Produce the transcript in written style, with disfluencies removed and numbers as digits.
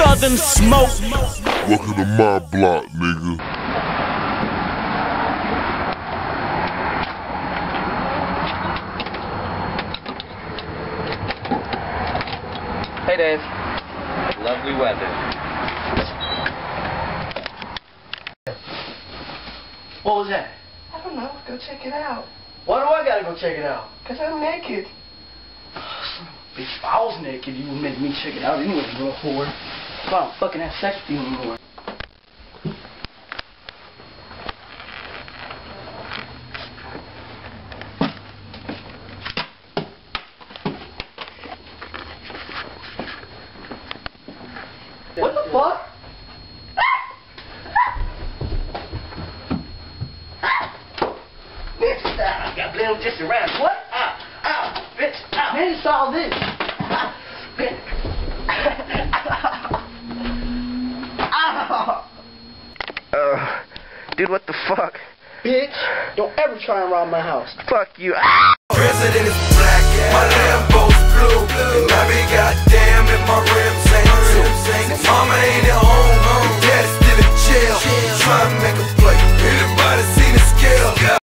Southern Smoke. Welcome to my block, nigga. Hey, Dave. Lovely weather. What was that? I don't know. Go check it out. Why do I gotta go check it out? Because I'm naked. Son of a bitch, if I was naked, you would make me check it out anyway, you little whore. So I don't fucking have sex with you anymore. What the fuck? Bitch, I got blame just around. What? Ow, ow, bitch, ow. Man, it's all this. Bitch. Ow. Dude, what the fuck? Bitch, don't ever try and rob my house. Fuck you. President is black, my Lambo's blue, and I be goddamn if my rims ain't too. Mama ain't at home.